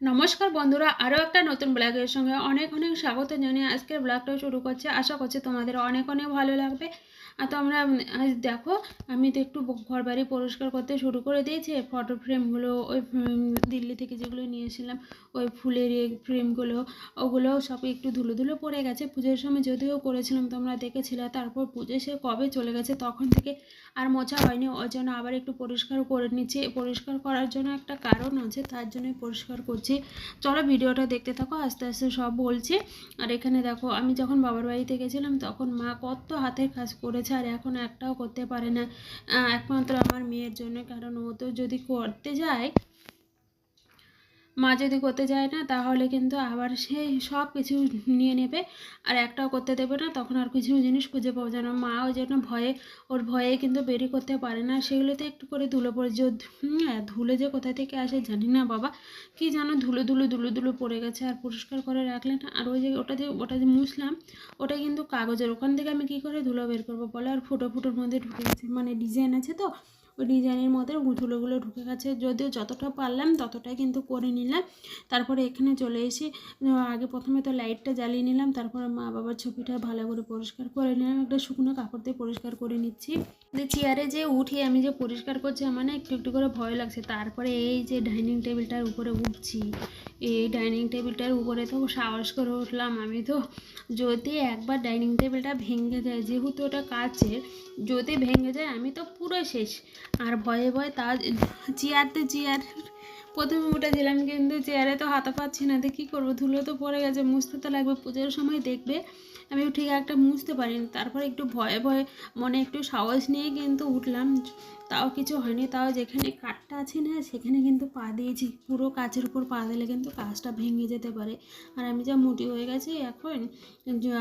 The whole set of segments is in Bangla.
নমস্কার বন্ধুরা, আরও একটা নতুন ব্লগের সঙ্গে অনেক অনেক স্বাগত জানিয়ে আজকের ব্লগটা শুরু করছি। আশা করছি তোমাদের অনেক অনেক ভালো লাগবে। আর তোমরা আজ দেখো, আমি তো একটু ঘর বাড়ি পরিষ্কার করতে শুরু করে দিয়েছি। ফটো ফ্রেমগুলো ওই দিল্লি থেকে যেগুলো নিয়েছিলাম, ওই ফুলের ফ্রেমগুলো, ওগুলো সব একটু ধুলো ধুলো পড়ে গেছে। পুজোর সময় যদিও করেছিলাম, তোমরা দেখেছিলে। তারপর পুজো সে কবে চলে গেছে, তখন থেকে আর মোছা হয়নি। ওই জন্য আবার একটু পরিষ্কার করে নিচ্ছি। পরিষ্কার করার জন্য একটা কারণ আছে, তার জন্যই পরিষ্কার করছি। চলো ভিডিওটা দেখতে থাকো, আস্তে আস্তে সব বলছি। আর এখানে দেখো, আমি যখন বাবার বাড়িতে গেছিলাম তখন মা কত হাতের কাজ করেছে, আর এখন একটাও করতে পারে না। একমাত্র আমার মেয়ের জন্য, কারণ ও তো যদি করতে যায়, মা যদি করতে যায় না, তাহলে কিন্তু আবার সেই সব কিছু নিয়ে নেবে আর একটাও করতে দেবে না। তখন আর কিছু জিনিস খুঁজে পাওয়া যায় না। মা ওই জন্য ওর ভয়ে কিন্তু বেরি করতে পারে না। সেগুলোতে একটু করে ধুলো পড়ে যে ধুলো যে কোথা থেকে আসে জানি না বাবা, কি জানো, ধুলো ধুলো ধুলো ধুলো পড়ে গেছে। আর পরিষ্কার করে রাখলে না, আর ওই যে ওটা যে মুছলাম, ওটা কিন্তু কাগজের, ওখান থেকে আমি কি করে ধুলো বের করবো বলো। আর ফুটো ফুটোর মধ্যে ঢুকে গেছে, মানে ডিজাইন আছে তো, ওই ডিজাইনের মধ্যে ধুলোগুলো ঢুকে গেছে। যদিও যতটা পারলাম ততটাই কিন্তু করে নিলাম। তারপরে এখানে চলে এসে আগে প্রথমে তো লাইটটা জ্বালিয়ে নিলাম, তারপরে মা বাবার ছবিটা ভালো করে পরিষ্কার করে নিলাম। একটা শুকনো কাপড় দিয়ে পরিষ্কার করে নিচ্ছি। চেয়ারে যে উঠে আমি যে পরিষ্কার করছি, আমার না একটু একটু করে ভয় লাগছে। তারপরে এই যে ডাইনিং টেবিলটার উপরে উঠছি, এই ডাইনিং টেবিলটার উপরে তো সাহস করে উঠলাম আমি তো। যদি একবার ডাইনিং টেবিলটা ভেঙে যায়, যেহেতু ওটা কাচের, যদি ভেঙে যায় আমি তো পুরো শেষ। আর ভয়ে ভয়ে তা চেয়ার প্রথমে উঠেছিলাম, কিন্তু চেয়ারে তো হাতা পাচ্ছি না, তো কী করবো, ধুলো তো পড়ে গেছে, মুছতে তো লাগবে। পুজোর সময় দেখবে আমি ঠিক একটা মুছতে পারিনি। তারপরে একটু ভয়ে ভয়ে মনে একটু সাহস নিয়ে কিন্তু উঠলাম। তাও কিছু হয়নি। তাও যেখানে কাঠটা আছে না, সেখানে কিন্তু পা দিয়েছি। পুরো কাচের উপর পা দিলে কিন্তু কাচটা ভেঙে যেতে পারে। আর আমি যা মোটি হয়ে গেছি এখন,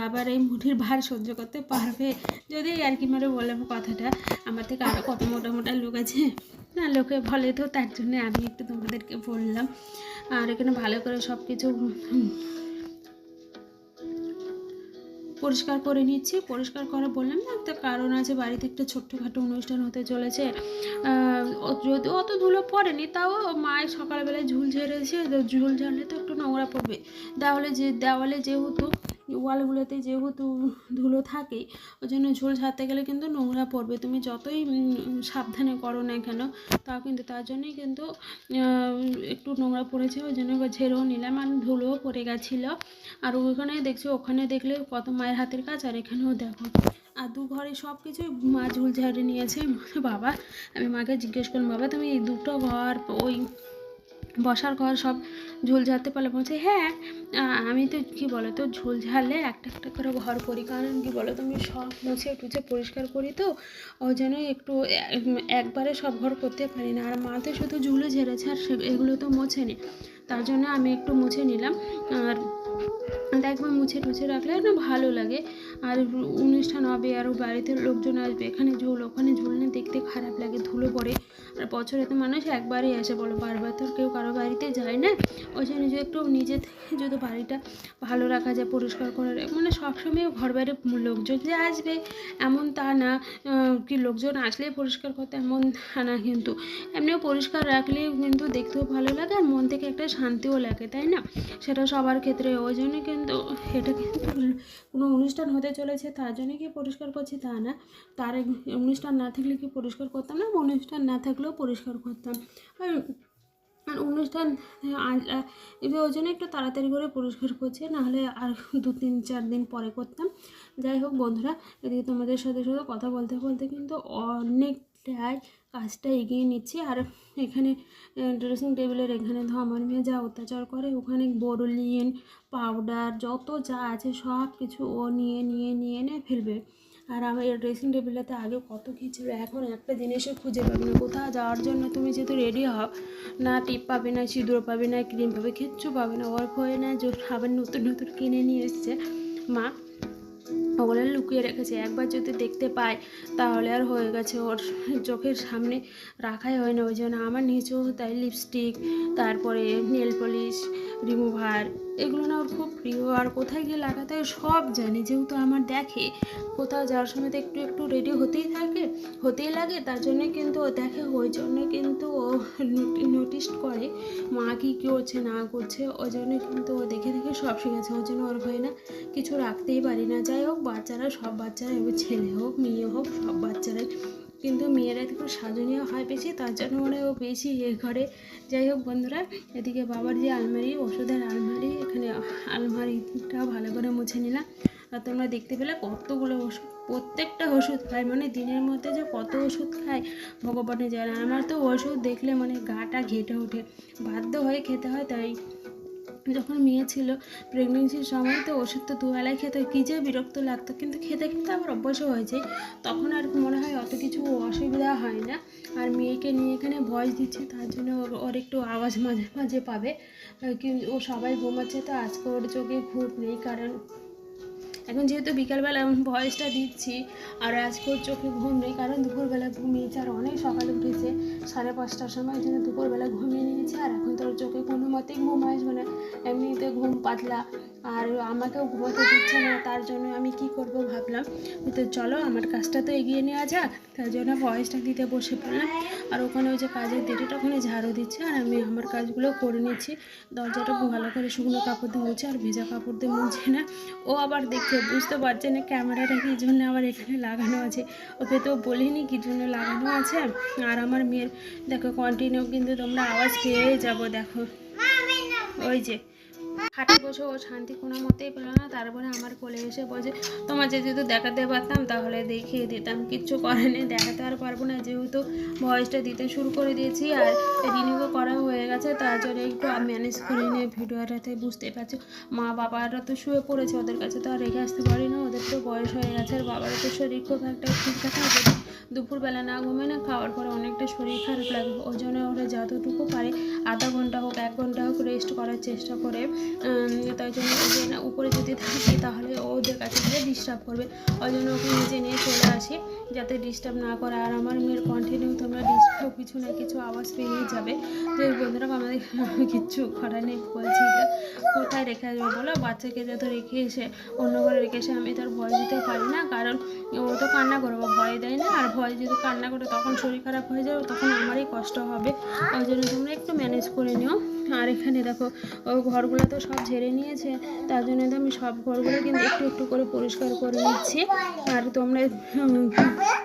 আবার এই মুঠির ভার সহ্য করতে পারবে? যদি আর কি মানে বললাম কথাটা, আমার থেকে আরও কত মোটা মোটা লোক আছে না, লোকে বলে তো, তার জন্য আমি একটু তোমাদেরকে বললাম। আর এখানে ভালো করে সব কিছু পরিষ্কার করে নিচ্ছি। পরিষ্কার করা বললাম না, একটা কারণ আছে। বাড়িতে একটা ছোট্টখাটো অনুষ্ঠান হতে চলেছে। যদি অত ধুলো পড়েনি, তাও মায়ের সকালবেলায় ঝুল ঝেড়েছে। ঝুল ঝাড়লে তো একটু নোংরা পড়বে। দেওয়ালে যেহেতু, ওয়ালগুলোতে যেহেতু ধুলো থাকে, ওই জন্য ঝুল ঝাড়তে গেলে কিন্তু নোংরা পড়বে। তুমি যতই সাবধানে করো না কেন, তাও কিন্তু তার জন্যই কিন্তু একটু নোংরা পড়েছে। ওই জন্য ঝেড়েও নিলাম, আর ধুলোও পড়ে গেছিলো। আর ওখানে দেখছি, ওখানে দেখলে কত মায়ের হাতের কাজ, আর এখানেও দেখো। আর দু ঘরে সব কিছুই মা ঝুল ঝাড়ে নিয়েছে। বাবা, আমি মাকে জিজ্ঞেস করলাম, বাবা তুমি এই দুটো ঘর, ওই বসার ঘর সব ঝুল ঝাড়তে পারলে? বলছে হ্যাঁ। আমি তো কী বলো তো, ঝুল ঝাড়লে একটা একটা করে ঘর করি, কারণ কী বলো তো, আমি সব মুছে টুছে পরিষ্কার করি তো, ওই জন্যই একটু একবারে সব ঘর করতে পারি না। আর মা তো শুধু ঝুলে ঝেড়েছে, আর এগুলো তো মোছেনি, তার জন্য আমি একটু মুছে নিলাম। আর একবার মুছে টুছে রাখলে না ভালো লাগে। আর অনুষ্ঠান হবে, আরও বাড়িতে লোকজন আসবে, এখানে ঝুল ওখানে ঝুল না, দেখতে খারাপ লাগে, ধুলো পড়ে। আর বছরে তো মানুষ একবারই আসে বলো, বারবার তো কেউ কারো বাড়িতে যায় না। ওই জন্য যে একটু নিজে থেকে যদি বাড়িটা ভালো রাখা যায়, পরিষ্কার করে, মানে সবসময় ঘর বাইরে লোকজন যে আসবে এমন তা না, কি লোকজন আসলেই পরিষ্কার করতে এমন তা না, কিন্তু এমনিও পরিষ্কার রাখলেও কিন্তু দেখতেও ভালো লাগে, আর মন থেকে একটা শান্তিও লাগে, তাই না? সেটা সবার ক্ষেত্রে। ওই জন্য কিন্তু এটা কিন্তু কোনো অনুষ্ঠান হতে চলেছে তার জন্য কি পরিষ্কার করছি তা না। তার অনুষ্ঠান না থাকলে কি পরিষ্কার করতাম না? অনুষ্ঠান না থাকলেও পরিষ্কার করতাম। আর অনুষ্ঠান ওই জন্য একটু তাড়াতাড়ি করে পরিষ্কার করছে, নাহলে আর 2-3-4 দিন পরে করতাম। যাই হোক বন্ধুরা, এদিকে তোমাদের সাথে কথা বলতে বলতে কিন্তু অনেকটাই কাজটা এগিয়ে নিচ্ছি। আর এখানে ড্রেসিং টেবিলের এখানে তো আমার মেয়ে যা অত্যাচার করে, ওখানে বোরোলিন পাউডার যত যা আছে সব কিছু ও নিয়ে নিয়ে নিয়ে নিয়ে ফেলবে। আর আমার এই ড্রেসিং টেবিলটাতে আগে কত কী ছিল, এখন একটা জিনিসও খুঁজে পাবে না। কোথাও যাওয়ার জন্য তুমি যেহেতু রেডি হও, না টিপ পাবে, না সিঁদুর পাবে, না ক্রিম পাবে, কিচ্ছু পাবে না। ওর ভয়ে না যে আবার নতুন নতুন কিনে নিয়ে এসছে মা, ওগুলো লুকিয়ে রেখেছে। একবার যদি দেখতে পায় তাহলে আর হয়ে গেছে, ওর চোখের সামনে রাখাই হয় না। ওই জন্য আমার নিচেও তাই লিপস্টিক, তারপরে নেল পলিশ, রিমুভার, এগুলো না ওর খুব প্রিয়। আর কোথায় গিয়ে লাগাতে হয় সব জানি, যেহেতু আমার দেখে কোথাও যাওয়ার সময় তো একটু একটু রেডি হতেই লাগে, তার জন্যে কিন্তু ও দেখে, ওই জন্য কিন্তু ও নোটিস করে মা কী করছে না করছে, ওই জন্য কিন্তু ও দেখে দেখে সব শিখেছে। ওই জন্য ওর ভয় না কিছু রাখতেই পারি না। যাই হোক, বাচ্চারা সব বাচ্চারা, এবার ছেলে হোক মেয়ে হোক সব বাচ্চারাই, কিন্তু মেয়েরা একটু সাজনীয় হয় বেশি, তার জন্য মানে ও বেশি ঘরে। যাই হোক বন্ধুরা, এদিকে বাবার যে আলমারি, ওষুধের আলমারি, এখানে আলমারিটা ভালো করে মুছে নিলাম। আর তোমরা দেখতে পেলে কতগুলো ওষুধ, প্রত্যেকটা ওষুধ খায়, মানে দিনের মধ্যে যে কত ওষুধ খায় ভগবানে জানে। আমার তো ওষুধ দেখলে মানে গাটা ঘেটে ওঠে, বাধ্য হয়ে খেতে হয়। তাই যখন মেয়ে ছিল প্রেগনেন্সির সময় তো ওষুধ তো দুবেলায় খেতে, কী যে বিরক্ত লাগতো, কিন্তু খেতে খেতে আবার অভ্যাসও হয়েছে, তখন আর মনে হয় অত কিছু অসুবিধা হয় না। আর মেয়েকে নিয়ে এখানে ভয়েস দিচ্ছে, তার জন্য ওর একটু আওয়াজ মাঝে মাঝে পাবে, কিন্তু ও সবাই ঘুমাচ্ছে, তো আজকে ওর চোখে ঘুম নেই, কারণ এখন যেহেতু বিকালবেলা ভয়েসটা দিচ্ছি, আর আজকে ওর চোখে ঘুম নেই, কারণ দুপুরবেলা ঘুমিয়েছে, আর অনেক সকালে উঠেছে 5:30টার সময়, জন্য দুপুরবেলা ঘুমিয়ে নিয়েছে। আর এখন তোর চোখে কোনো মতেই ঘুম আসবে না, এমনিতে ঘুম পাতলা, আর আমাকেও ঘুমোতে দিচ্ছে না। তার জন্য আমি কি করব ভাবলাম, তো চলো আমার কাজটা তো এগিয়ে নেওয়া যাক, তার জন্য ভয়েসটা দিতে বসে পড়লাম। আর ওখানে ওই যে কাজের দেরিটা ওখানে ঝাড়ু দিচ্ছে, আর আমি আমার কাজগুলো করে নিচ্ছি। দরজাটা ভালো করে শুকনো কাপড় দিয়ে মুছে, আর ভেজা কাপড় দিয়ে মুছে না। ও আবার দেখছে, বুঝতে পারছে না ক্যামেরাটা কী জন্য আবার এখানে লাগানো আছে, ওকে তো বলিনি কী জন্য লাগানো আছে। আর আমার মেয়ের দেখো কন্টিনিউ কিন্তু তোমরা আওয়াজ পেয়ে যাবো, দেখো ওই যে খাটে বসে ও শান্তি কোনো মতেই পেল না, তারপরে আমার কোলে এসে বলছে তোমার যদি তো দেখাতে পারতাম তাহলে দেখিয়ে দিতাম, কিচ্ছু করেনি, দেখাতে আর পারবো না, যেহেতু ভয়েসটা দিতে শুরু করে দিয়েছি আর রিনিউও করা হয়ে গেছে, তার জন্য একটু ম্যানেজ করে নিয়ে ভিডিওটাতে বুঝতে পারছি। মা বাবারা তো শুয়ে পড়েছে, ওদের কাছে তো আর রেখে আসতে পারি না, ওদের তো বয়স হয়ে গেছে, আর বাবারও তো শরীর খুব একটা ঠিক থাকে না, দুপুরবেলা না ঘুমে না, খাওয়ার পরে অনেকটা শরীর খারাপ লাগে, ওই জন্য ওরা যতটুকু পারে আধা ঘন্টা হোক 1 ঘন্টা হোক রেস্ট করার চেষ্টা করে। তাই জন্য যে না উপরে যদি থাকি তাহলে ওদের কাছে গিয়ে ডিস্টার্ব করবে, ওই জন্য ওকে নিজে নিয়ে চলে আসি যাতে ডিস্টার্ব না করে। আর আমার মেয়ের কন্টিনিউ তোমরা ডিস্টার্ব কিছু না কিছু আওয়াজ পেয়েই যাবে। তো বন্ধুরা আমাদের কিচ্ছু করার নেই, বলছি এটা কোথায় রেখে আসবে বলো, বাচ্চাকে যত রেখে এসে অন্য ঘরে রেখে এসে আমি তার ভয় দিতে পারি না, কারণ ও তো কান্না করবো, ভয় দেয় না, আর ভয় যদি কান্না করে তখন শরীর খারাপ হয়ে যাবে, তখন আমারই কষ্ট হবে, ওই জন্য তোমরা একটু ম্যানেজ করে নিও। আর এখানে দেখো ও ঘরগুলো তো সব ঝেড়ে নিয়েছে, তার জন্য তো আমি সব ঘরগুলো কিন্তু একটু একটু করে পরিষ্কার করে নিচ্ছি। আর তোমরা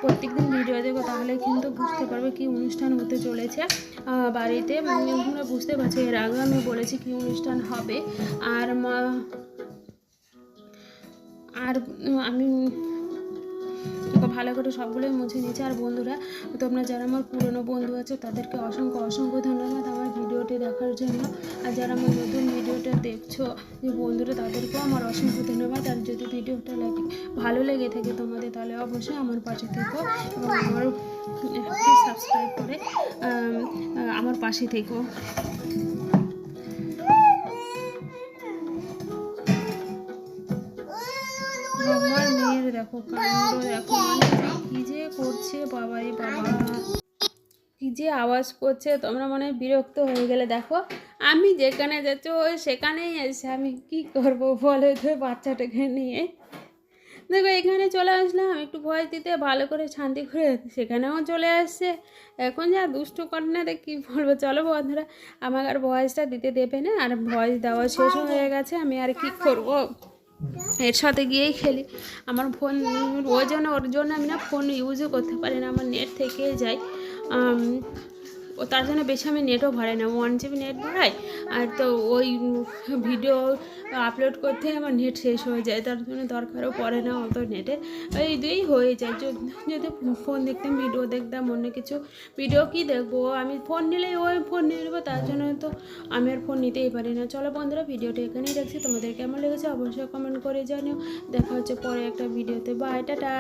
প্রত্যেকদিন ভিডিও দেখো, তাহলে কিন্তু বুঝতে পারবে কি অনুষ্ঠান হতে চলেছে বাড়িতে, তোমরা বুঝতে পারছো, এর আগে আমি বলেছি কি অনুষ্ঠান হবে। আর আমি ভালো করে সবগুলোই মুছে নিয়েছি। আর বন্ধুরা, তোমরা যারা আমার পুরনো বন্ধু আছে তাদেরকে অসংখ্য অসংখ্য ধন্যবাদ আমার ভিডিওটি দেখার জন্য। আর যারা আমার নতুন ভিডিওটা দেখছো যে বন্ধুরা, তাদেরকেও আমার অসংখ্য ধন্যবাদ। আর যদি ভিডিওটা ভালো লেগে থাকে তোমাদের, তাহলে অবশ্যই আমার পাশে থেকো এবং আমার সাবস্ক্রাইব করে আমার পাশে থেকো। আমার মেয়ের দেখো কাণ্ড, দেখো কি যে করছে, বাবাই বাবা কি যে আওয়াজ করছে, তোমরা মনে হয় বিরক্ত হয়ে গেলে। দেখো আমি যেখানে যাচ্ছি ওই সেখানেই এসে আমি কি করব বলে তো, বাচ্চাটাকে নিয়ে দেখো এখানে চলে আসলাম একটু ভয়েস দিতে, ভালো করে শান্তি করে, সেখানেও চলে আসছে, এখন যা দুষ্টু করে না রে কী বলবো। চলো বন্ধুরা, আমাকে আর ভয়েসটা দিতে দেবে না, আর ভয়েস দেওয়া শেষ হয়ে গেছে, আমি আর কি করব, এর সাথে গিয়েই খেলি। আমার ফোন ওর জন্য আমি না ফোন ইউজও করতে পারি না, আমার নেট থেকে যায়, ও তার জন্য বেশি আমি নেটও ভরাই না, 1 GB নেট ভরাই, আর তো ওই ভিডিও আপলোড করতে আমার নেট শেষ হয়ে যায়, তার জন্য দরকারও পড়ে না অত নেটে, এই দুই হয়ে যায়। যদি ফোন দেখতাম, ভিডিও দেখতাম, অন্য কিছু ভিডিও কি দেখবো, আমি ফোন নিলেই ওই ফোন নিয়ে নেবো, তার জন্য তো আমি আর ফোন নিতেই পারি না। চলো বন্ধুরা, ভিডিওটা এখানেই রাখছি, তোমাদের কেমন লেগেছে অবশ্যই কমেন্ট করে জানিও। দেখা হচ্ছে পরে একটা ভিডিওতে, বাই, টাটা।